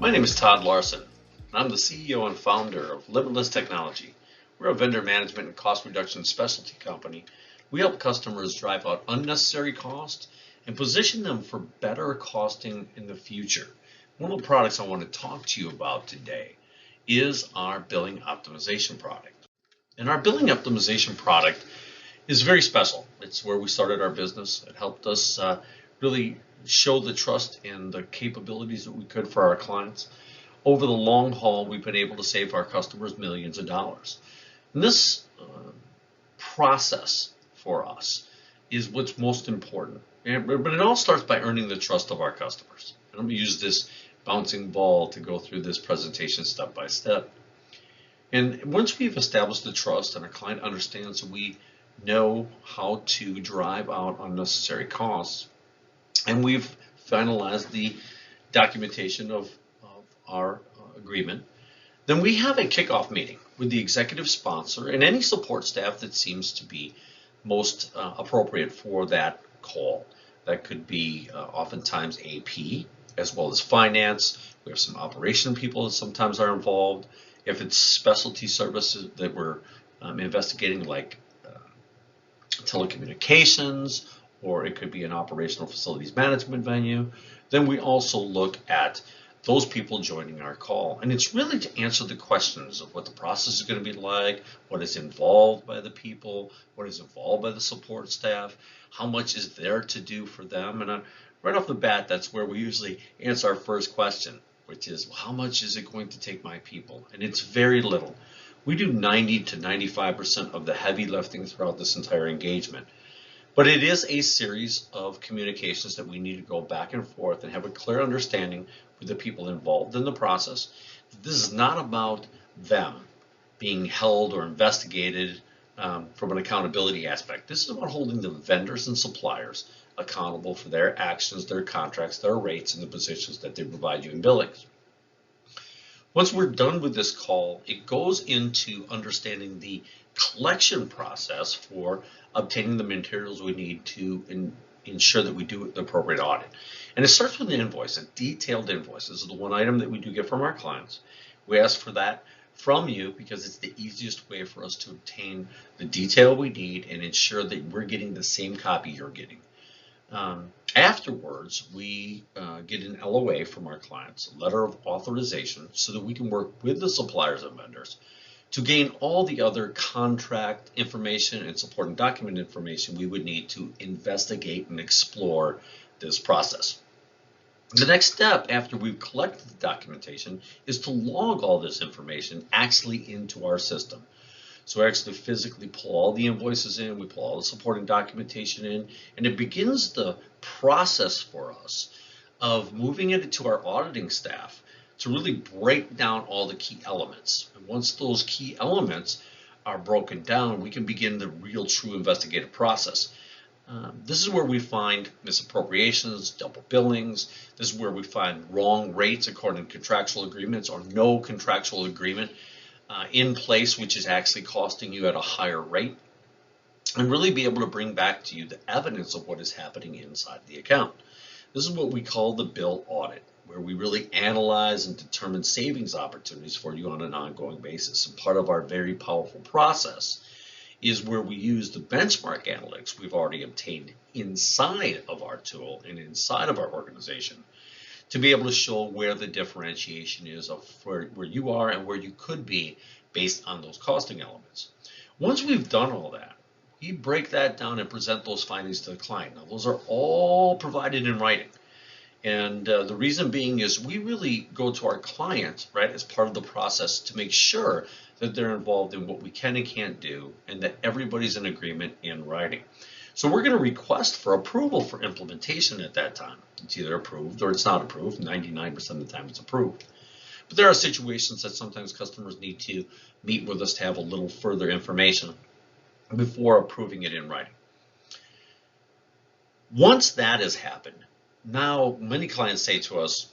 My name is Todd Larson, and I'm the CEO and founder of Limitless Technology. We're a vendor management and cost reduction specialty company. We help customers drive out unnecessary cost and position them for better costing in the future. One of the products I want to talk to you about today is our billing optimization product. And our billing optimization product is very special. It's where we started our business. It helped us really show the trust and the capabilities that we could for our clients. Over the long haul, we've been able to save our customers millions of dollars. And this process for us is what's most important. But it all starts by earning the trust of our customers. And I'm going to use this bouncing ball to go through this presentation step by step. And once we've established the trust and our client understands that we know how to drive out unnecessary costs, and we've finalized the documentation of our agreement, then we have a kickoff meeting with the executive sponsor and any support staff that seems to be most appropriate for that call. That could be oftentimes AP as well as finance. We have some operation people that sometimes are involved. If it's specialty services that we're investigating, like telecommunications, or it could be an operational facilities management venue, then we also look at those people joining our call. And it's really to answer the questions of what the process is going to be like, what is involved by the people, what is involved by the support staff, how much is there to do for them. And right off the bat, that's where we usually answer our first question, which is, well, how much is it going to take my people? And it's very little. We do 90 to 95% of the heavy lifting throughout this entire engagement. But it is a series of communications that we need to go back and forth and have a clear understanding with the people involved in the process. This is not about them being held or investigated from an accountability aspect. This is about holding the vendors and suppliers accountable for their actions, their contracts, their rates, and the positions that they provide you in billings. Once we're done with this call, it goes into understanding the collection process for obtaining the materials we need to ensure that we do the appropriate audit. And it starts with an invoice, a detailed invoice. This is the one item that we do get from our clients. We ask for that from you because it's the easiest way for us to obtain the detail we need and ensure that we're getting the same copy you're getting. Afterwards, we get an LOA from our clients, a letter of authorization, so that we can work with the suppliers and vendors to gain all the other contract information and supporting document information we would need to investigate and explore this process. The next step after we've collected the documentation is to log all this information actually into our system. So we actually physically pull all the invoices in, we pull all the supporting documentation in, and it begins the process for us of moving it to our auditing staff to really break down all the key elements. And once those key elements are broken down, we can begin the real true investigative process. This is where we find misappropriations, double billings. This is where we find wrong rates according to contractual agreements or no contractual agreement in place, which is actually costing you at a higher rate, and really be able to bring back to you the evidence of what is happening inside the account. This is what we call the bill audit, where we really analyze and determine savings opportunities for you on an ongoing basis. And part of our very powerful process is where we use the benchmark analytics we've already obtained inside of our tool and inside of our organization to be able to show where the differentiation is of where you are and where you could be based on those costing elements. Once we've done all that, we break that down and present those findings to the client. Now, those are all provided in writing. And the reason being is we really go to our client, right, as part of the process to make sure that they're involved in what we can and can't do and that everybody's in agreement in writing. So we're going to request for approval for implementation at that time. It's either approved or it's not approved. 99% of the time it's approved. But there are situations that sometimes customers need to meet with us to have a little further information before approving it in writing. Once that has happened, now many clients say to us,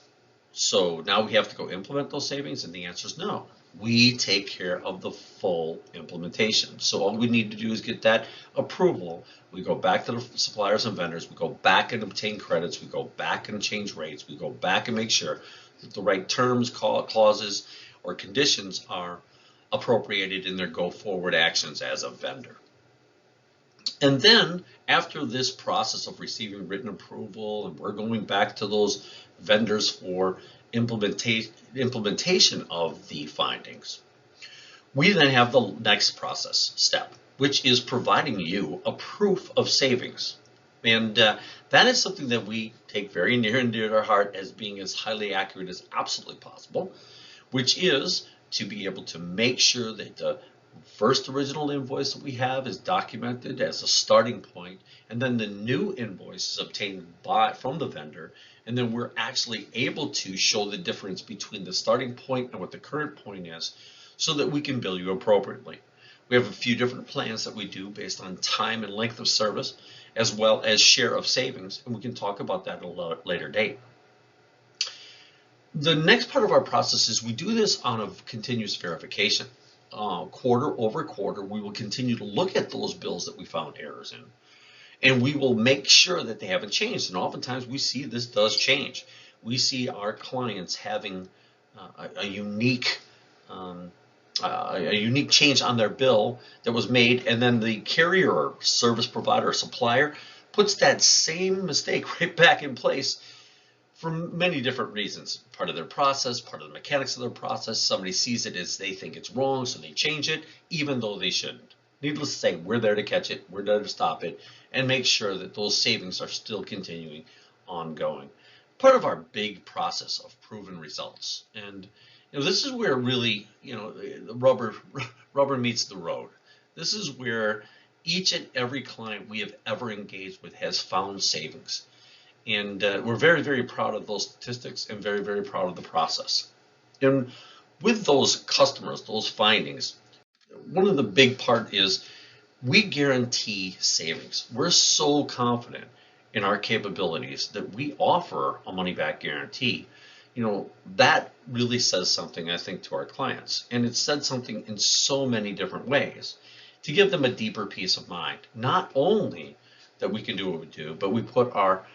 so now we have to go implement those savings? And the answer is no. We take care of the full implementation. So all we need to do is get that approval. We go back to the suppliers and vendors. We go back and obtain credits. We go back and change rates. We go back and make sure that the right terms, clauses, or conditions are appropriated in their go-forward actions as a vendor. And then after this process of receiving written approval, and we're going back to those vendors for implementation of the findings, we then have the next process step, which is providing you a proof of savings. And that is something that we take very near and dear to our heart as being as highly accurate as absolutely possible, which is to be able to make sure that the first original invoice that we have is documented as a starting point, and then the new invoice is obtained from the vendor, and then we're actually able to show the difference between the starting point and what the current point is so that we can bill you appropriately. We have a few different plans that we do based on time and length of service, as well as share of savings, and we can talk about that at a later date. The next part of our process is we do this on a continuous verification. Quarter over quarter, we will continue to look at those bills that we found errors in, and we will make sure that they haven't changed. And oftentimes we see this does change. We see our clients having a unique change on their bill that was made, and then the carrier or service provider or supplier puts that same mistake right back in place for many different reasons. Part of their process, part of the mechanics of their process. Somebody sees it as they think it's wrong, so they change it, even though they shouldn't. Needless to say, we're there to catch it, we're there to stop it, and make sure that those savings are still continuing ongoing. Part of our big process of proven results. And this is where really, the rubber meets the road. This is where each and every client we have ever engaged with has found savings. And we're very, very proud of those statistics and very, very proud of the process. And with those customers, those findings, one of the big part is we guarantee savings. We're so confident in our capabilities that we offer a money-back guarantee. That really says something, I think, to our clients. And it said something in so many different ways to give them a deeper peace of mind. Not only that we can do what we do, but we put our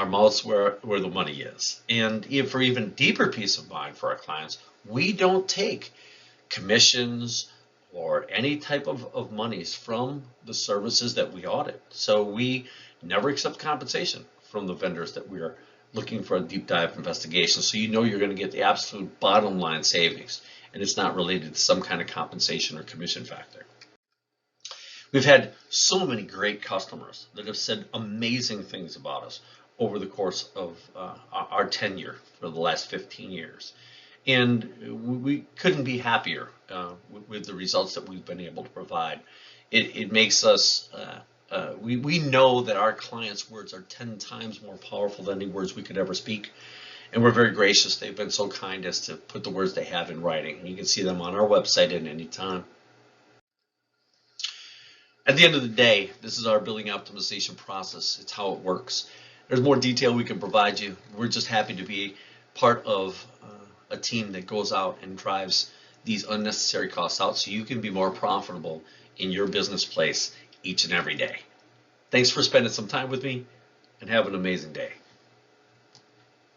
mouths where the money is. And for even deeper peace of mind for our clients, we don't take commissions or any type of monies from the services that we audit. So we never accept compensation from the vendors that we are looking for a deep dive investigation. So you're going to get the absolute bottom line savings, and it's not related to some kind of compensation or commission factor. We've had so many great customers that have said amazing things about us over the course of our tenure for the last 15 years. And we couldn't be happier with the results that we've been able to provide. It makes us, we know that our clients' words are 10 times more powerful than any words we could ever speak. And we're very gracious. They've been so kind as to put the words they have in writing. And you can see them on our website at any time. At the end of the day, this is our billing optimization process. It's how it works. There's more detail we can provide you. We're just happy to be part of a team that goes out and drives these unnecessary costs out so you can be more profitable in your business place each and every day. Thanks for spending some time with me, and have an amazing day.